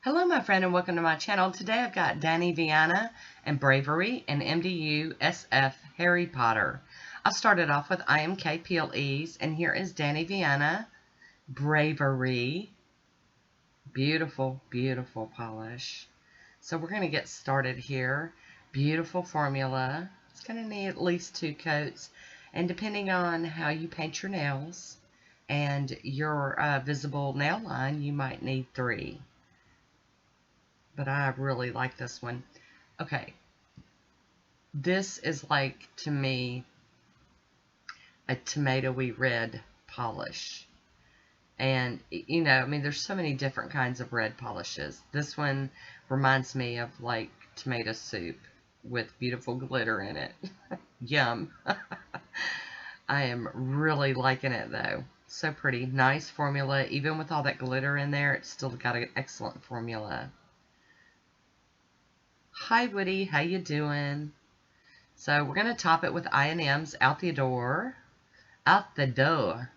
Hello, my friend, and welcome to my channel. Today I've got Dany Vianna and Bravery and MdU SF Harry Potter. I started off with IMK Peeleze, and here is Dany Vianna Bravery. Beautiful, beautiful polish. So we're going to get started here. Beautiful formula. It's going to need at least 2 coats, and depending on how you paint your nails and your visible nail line, you might need 3. But I really like this one. Okay, this is like, to me, a tomatoey red polish. And, you know, I mean, there's so many different kinds of red polishes. This one reminds me of, like, tomato soup with beautiful glitter in it. Yum. I am really liking it, though. So pretty. Nice formula. Even with all that glitter in there, it's still got an excellent formula. Hi, Woody. How you doing? So we're going to top it with I&M's Out the Door. Out the Door.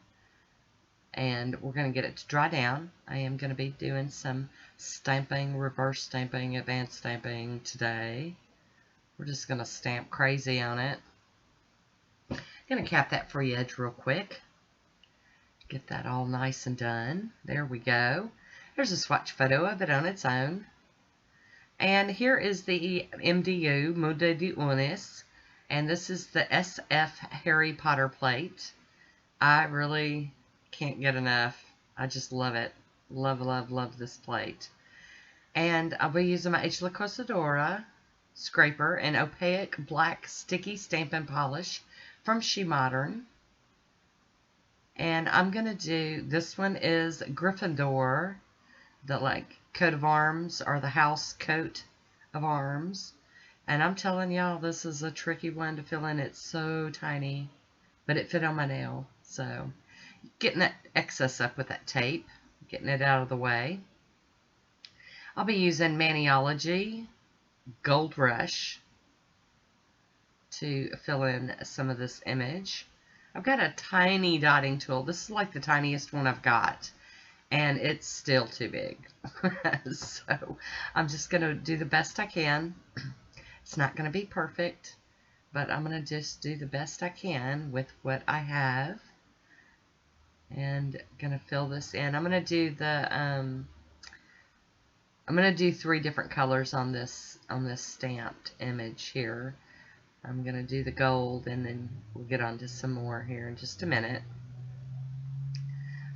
And we're going to get it to dry down. I am going to be doing some stamping, reverse stamping, advanced stamping today. We're just going to stamp crazy on it. Going to cap that free edge real quick. Get that all nice and done. There we go. There's a swatch photo of it on its own. And here is the MdU MOONBABYNAILS, and this is the SF Harry Potter plate. I really can't get enough. I just love it. Love, love, love this plate. And I'll be using my H. La Cosadora scraper and opaque black sticky stamping polish from She Modern. And I'm going to do, this one is Gryffindor, the coat of arms, or the house coat of arms. And I'm telling y'all, this is a tricky one to fill in. It's so tiny, but it fit on my nail. So getting that excess up with that tape, getting it out of the way. I'll be using Maniology Gold Rush to fill in some of this image. I've got a tiny dotting tool. This is like the tiniest one I've got, and it's still too big. So I'm just going to do the best I can. It's not going to be perfect, but I'm going to just do the best I can with what I have. And going to fill this in. I'm going to do the I'm going to do 3 different colors on this stamped image here. I'm going to do the gold, and then we'll get on to some more here in just a minute.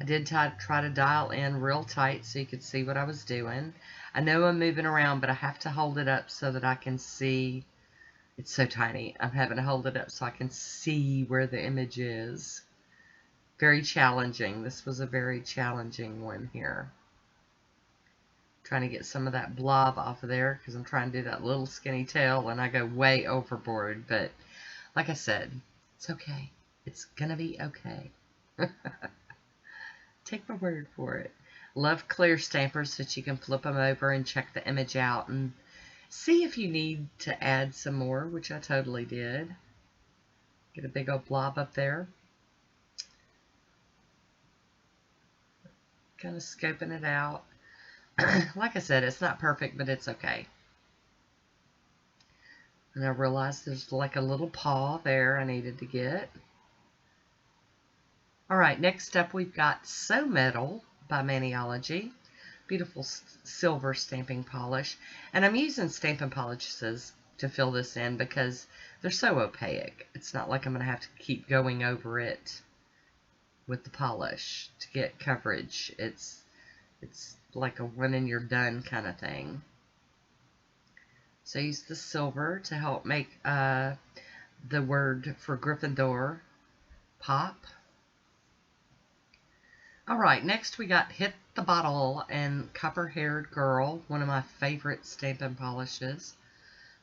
I did try to dial in real tight so you could see what I was doing. I know I'm moving around, but I have to hold it up so that I can see. It's so tiny. I'm having to hold it up so I can see where the image is. Very challenging. This was a very challenging one here. Trying to get some of that blob off of there because I'm trying to do that little skinny tail, and I go way overboard. But like I said, it's okay. It's gonna be okay. Take my word for it. Love clear stampers that you can flip them over and check the image out and see if you need to add some more, which I totally did. Get a big old blob up there. Kind of scoping it out. Like I said, it's not perfect, but it's okay. And I realized there's like a little paw there I needed to get. Alright, next up we've got So Metal by Maniology. Beautiful silver stamping polish. And I'm using stamping polishes to fill this in because they're so opaque. It's not like I'm going to have to keep going over it with the polish to get coverage. It's like a one and you're done kind of thing. So I use the silver to help make the word for Gryffindor pop. Alright, next we got Hit the Bottle and Copper Haired Girl, one of my favorite stamping polishes.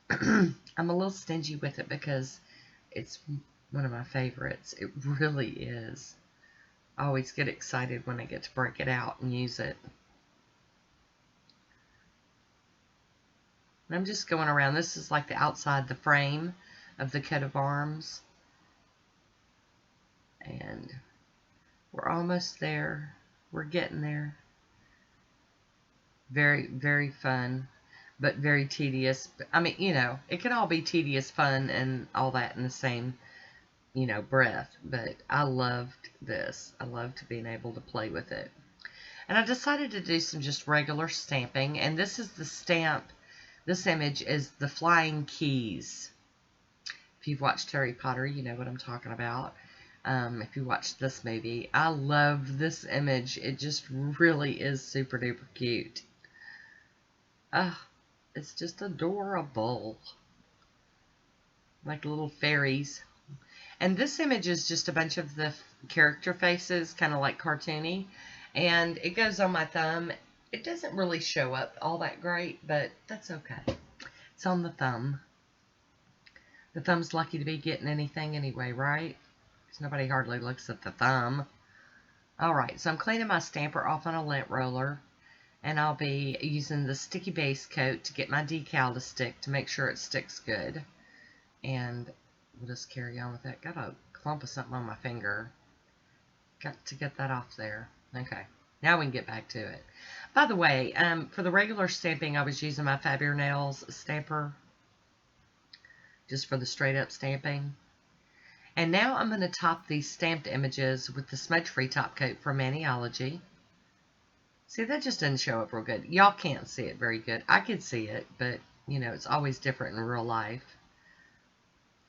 I'm a little stingy with it because it's one of my favorites. It really is. I always get excited when I get to break it out and use it. And I'm just going around. This is like the outside the frame of the coat of arms. And we're almost there. We're getting there. Very, very fun, but very tedious. I mean, you know, it can all be tedious, fun, and all that in the same, you know, breath. But I loved this. I loved being able to play with it. And I decided to do some just regular stamping. And this is the stamp. This image is the flying keys. If you've watched Harry Potter, you know what I'm talking about. If you watched this movie, I love this image. It just really is super duper cute. It's just adorable. Like little fairies. And this image is just a bunch of the character faces, kind of like cartoony. And it goes on my thumb. It doesn't really show up all that great, but that's okay. It's on the thumb. The thumb's lucky to be getting anything anyway, right? Because nobody hardly looks at the thumb. Alright, so I'm cleaning my stamper off on a lint roller. And I'll be using the sticky base coat to get my decal to stick, to make sure it sticks good. And we'll just carry on with that. Got a clump of something on my finger. Got to get that off there. Okay, now we can get back to it. By the way, for the regular stamping, I was using my Bravery Nails stamper, just for the straight up stamping. And now I'm going to top these stamped images with the smudge-free top coat from Maniology. See, that just didn't show up real good. Y'all can't see it very good. I could see it, but, you know, it's always different in real life.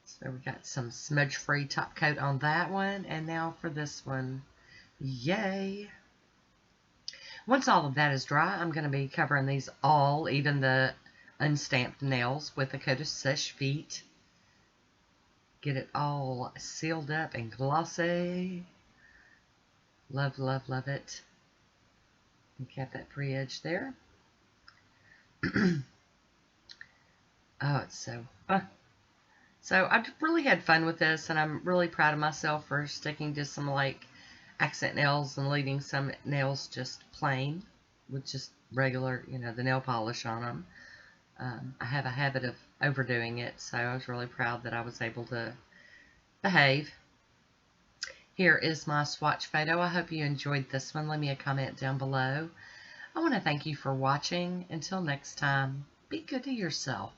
So we got some smudge-free top coat on that one. And now for this one. Yay! Once all of that is dry, I'm going to be covering these all, even the unstamped nails, with a coat of Seche Vite. Get it all sealed up and glossy. Love, love, love it. Got that free edge there. Oh, it's so fun. So I've really had fun with this, and I'm really proud of myself for sticking to some like accent nails and leaving some nails just plain with just regular, you know, the nail polish on them. I have a habit of overdoing it, so I was really proud that I was able to behave. Here is my swatch photo. I hope you enjoyed this one. Leave me a comment down below. I want to thank you for watching. Until next time, be good to yourself.